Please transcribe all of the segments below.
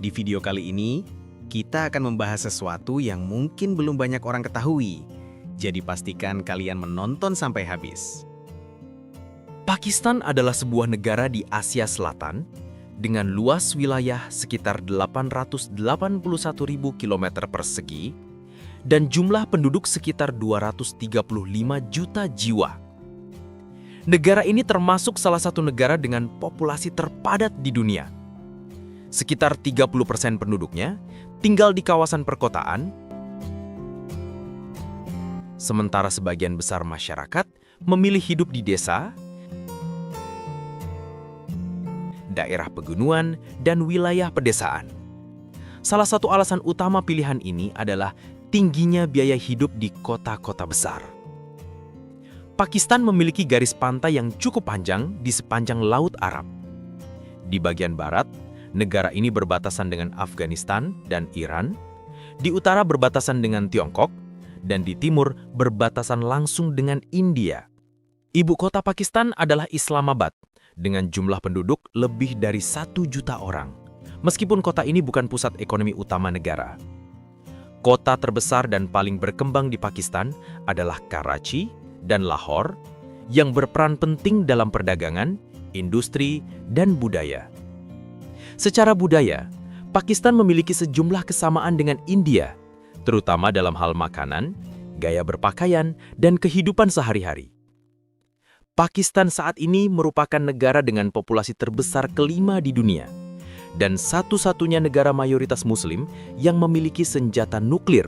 Di video kali ini, kita akan membahas sesuatu yang mungkin belum banyak orang ketahui. Jadi pastikan kalian menonton sampai habis. Pakistan adalah sebuah negara di Asia Selatan dengan luas wilayah sekitar 881.000 km persegi dan jumlah penduduk sekitar 235 juta jiwa. Negara ini termasuk salah satu negara dengan populasi terpadat di dunia. Sekitar 30% penduduknya tinggal di kawasan perkotaan, sementara sebagian besar masyarakat memilih hidup di desa, daerah pegunungan, dan wilayah pedesaan. Salah satu alasan utama pilihan ini adalah tingginya biaya hidup di kota-kota besar. Pakistan memiliki garis pantai yang cukup panjang di sepanjang Laut Arab. Di bagian barat, negara ini berbatasan dengan Afghanistan dan Iran, di utara berbatasan dengan Tiongkok, dan di timur berbatasan langsung dengan India. Ibu kota Pakistan adalah Islamabad, dengan jumlah penduduk lebih dari 1 juta orang. Meskipun kota ini bukan pusat ekonomi utama negara. Kota terbesar dan paling berkembang di Pakistan adalah Karachi dan Lahore, yang berperan penting dalam perdagangan, industri, dan budaya. Secara budaya, Pakistan memiliki sejumlah kesamaan dengan India, terutama dalam hal makanan, gaya berpakaian, dan kehidupan sehari-hari. Pakistan saat ini merupakan negara dengan populasi terbesar kelima di dunia, dan satu-satunya negara mayoritas Muslim yang memiliki senjata nuklir.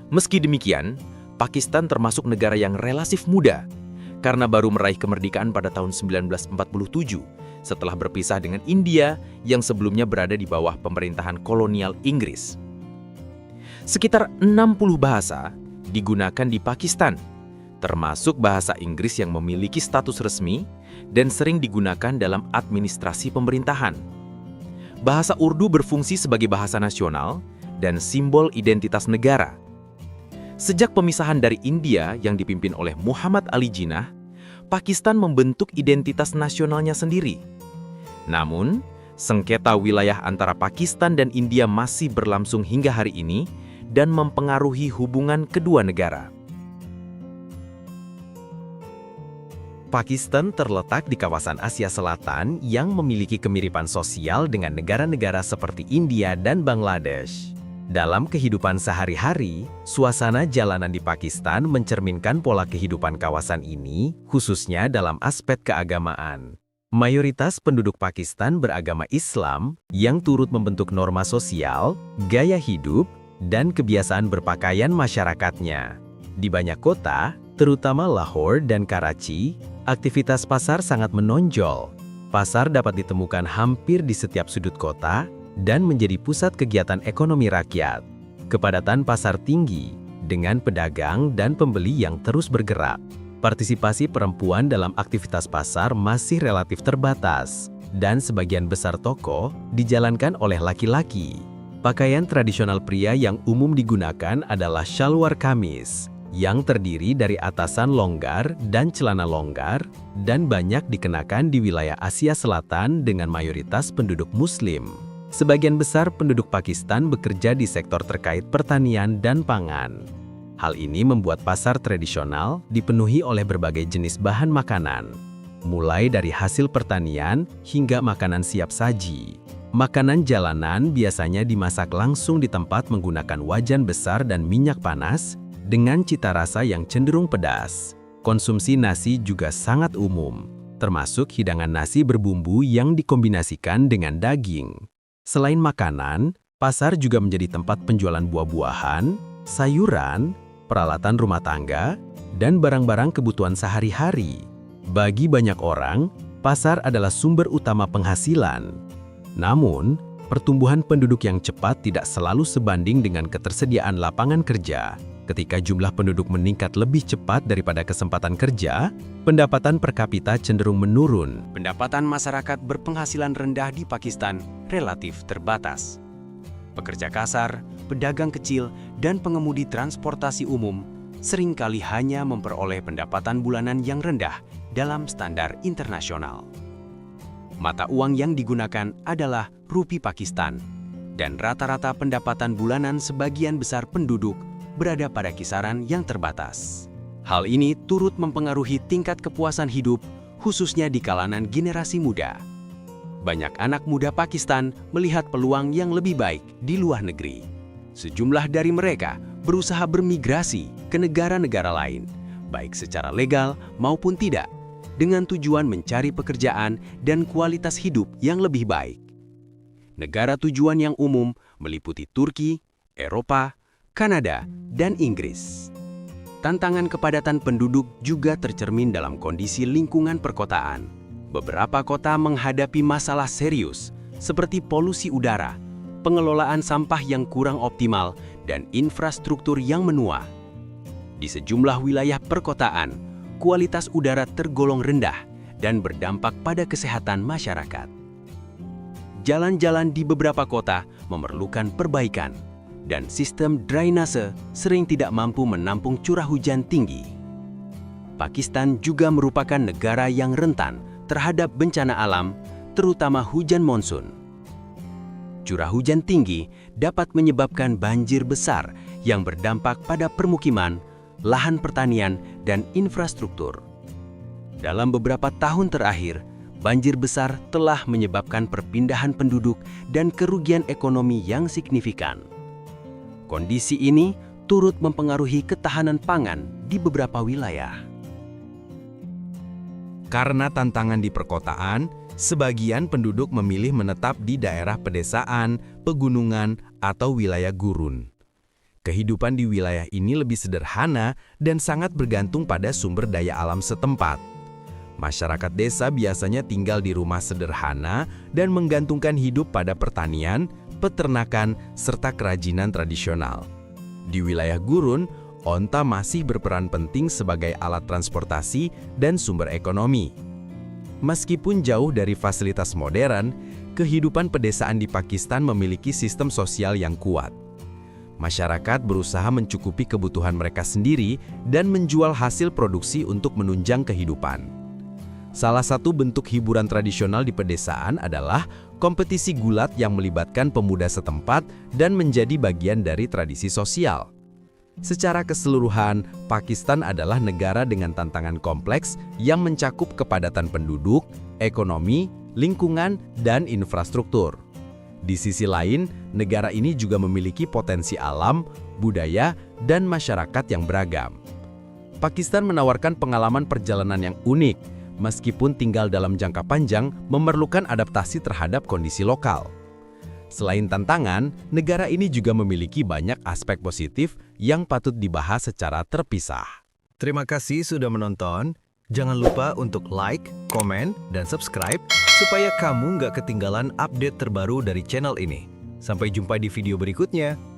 Meski demikian, Pakistan termasuk negara yang relatif muda, karena baru meraih kemerdekaan pada tahun 1947, setelah berpisah dengan India yang sebelumnya berada di bawah pemerintahan kolonial Inggris. Sekitar 60 bahasa digunakan di Pakistan, termasuk bahasa Inggris yang memiliki status resmi dan sering digunakan dalam administrasi pemerintahan. Bahasa Urdu berfungsi sebagai bahasa nasional dan simbol identitas negara. Sejak pemisahan dari India yang dipimpin oleh Muhammad Ali Jinnah, Pakistan membentuk identitas nasionalnya sendiri. Namun, sengketa wilayah antara Pakistan dan India masih berlangsung hingga hari ini dan mempengaruhi hubungan kedua negara. Pakistan terletak di kawasan Asia Selatan yang memiliki kemiripan sosial dengan negara-negara seperti India dan Bangladesh. Dalam kehidupan sehari-hari, suasana jalanan di Pakistan mencerminkan pola kehidupan kawasan ini, khususnya dalam aspek keagamaan. Mayoritas penduduk Pakistan beragama Islam yang turut membentuk norma sosial, gaya hidup, dan kebiasaan berpakaian masyarakatnya. Di banyak kota, terutama Lahore dan Karachi, aktivitas pasar sangat menonjol. Pasar dapat ditemukan hampir di setiap sudut kota dan menjadi pusat kegiatan ekonomi rakyat. Kepadatan pasar tinggi, dengan pedagang dan pembeli yang terus bergerak. Partisipasi perempuan dalam aktivitas pasar masih relatif terbatas, dan sebagian besar toko dijalankan oleh laki-laki. Pakaian tradisional pria yang umum digunakan adalah shalwar kamis, yang terdiri dari atasan longgar dan celana longgar, dan banyak dikenakan di wilayah Asia Selatan dengan mayoritas penduduk Muslim. Sebagian besar penduduk Pakistan bekerja di sektor terkait pertanian dan pangan. Hal ini membuat pasar tradisional dipenuhi oleh berbagai jenis bahan makanan, mulai dari hasil pertanian hingga makanan siap saji. Makanan jalanan biasanya dimasak langsung di tempat menggunakan wajan besar dan minyak panas dengan cita rasa yang cenderung pedas. Konsumsi nasi juga sangat umum, termasuk hidangan nasi berbumbu yang dikombinasikan dengan daging. Selain makanan, pasar juga menjadi tempat penjualan buah-buahan, sayuran, peralatan rumah tangga, dan barang-barang kebutuhan sehari-hari. Bagi banyak orang, pasar adalah sumber utama penghasilan. Namun, pertumbuhan penduduk yang cepat tidak selalu sebanding dengan ketersediaan lapangan kerja. Ketika jumlah penduduk meningkat lebih cepat daripada kesempatan kerja, pendapatan per kapita cenderung menurun. Pendapatan masyarakat berpenghasilan rendah di Pakistan relatif terbatas. Pekerja kasar, pedagang kecil, dan pengemudi transportasi umum seringkali hanya memperoleh pendapatan bulanan yang rendah dalam standar internasional. Mata uang yang digunakan adalah Rupi Pakistan, dan rata-rata pendapatan bulanan sebagian besar penduduk berada pada kisaran yang terbatas. Hal ini turut mempengaruhi tingkat kepuasan hidup, khususnya di kalangan generasi muda. Banyak anak muda Pakistan melihat peluang yang lebih baik di luar negeri. Sejumlah dari mereka berusaha bermigrasi ke negara-negara lain, baik secara legal maupun tidak, dengan tujuan mencari pekerjaan dan kualitas hidup yang lebih baik. Negara tujuan yang umum meliputi Turki, Eropa, Kanada, dan Inggris. Tantangan kepadatan penduduk juga tercermin dalam kondisi lingkungan perkotaan. Beberapa kota menghadapi masalah serius seperti polusi udara, pengelolaan sampah yang kurang optimal, dan infrastruktur yang menua. Di sejumlah wilayah perkotaan, kualitas udara tergolong rendah dan berdampak pada kesehatan masyarakat. Jalan-jalan di beberapa kota memerlukan perbaikan, dan sistem drainase sering tidak mampu menampung curah hujan tinggi. Pakistan juga merupakan negara yang rentan terhadap bencana alam, terutama hujan monsun. Curah hujan tinggi dapat menyebabkan banjir besar yang berdampak pada permukiman, lahan pertanian, dan infrastruktur. Dalam beberapa tahun terakhir, banjir besar telah menyebabkan perpindahan penduduk dan kerugian ekonomi yang signifikan. Kondisi ini turut mempengaruhi ketahanan pangan di beberapa wilayah. Karena tantangan di perkotaan, sebagian penduduk memilih menetap di daerah pedesaan, pegunungan, atau wilayah gurun. Kehidupan di wilayah ini lebih sederhana dan sangat bergantung pada sumber daya alam setempat. Masyarakat desa biasanya tinggal di rumah sederhana dan menggantungkan hidup pada pertanian, peternakan, serta kerajinan tradisional. Di wilayah gurun, onta masih berperan penting sebagai alat transportasi dan sumber ekonomi. Meskipun jauh dari fasilitas modern, kehidupan pedesaan di Pakistan memiliki sistem sosial yang kuat. Masyarakat berusaha mencukupi kebutuhan mereka sendiri dan menjual hasil produksi untuk menunjang kehidupan. Salah satu bentuk hiburan tradisional di pedesaan adalah kompetisi gulat yang melibatkan pemuda setempat dan menjadi bagian dari tradisi sosial. Secara keseluruhan, Pakistan adalah negara dengan tantangan kompleks yang mencakup kepadatan penduduk, ekonomi, lingkungan, dan infrastruktur. Di sisi lain, negara ini juga memiliki potensi alam, budaya, dan masyarakat yang beragam. Pakistan menawarkan pengalaman perjalanan yang unik, meskipun tinggal dalam jangka panjang memerlukan adaptasi terhadap kondisi lokal. Selain tantangan, negara ini juga memiliki banyak aspek positif yang patut dibahas secara terpisah. Terima kasih sudah menonton. Jangan lupa untuk like, komen, dan subscribe supaya kamu nggak ketinggalan update terbaru dari channel ini. Sampai jumpa di video berikutnya.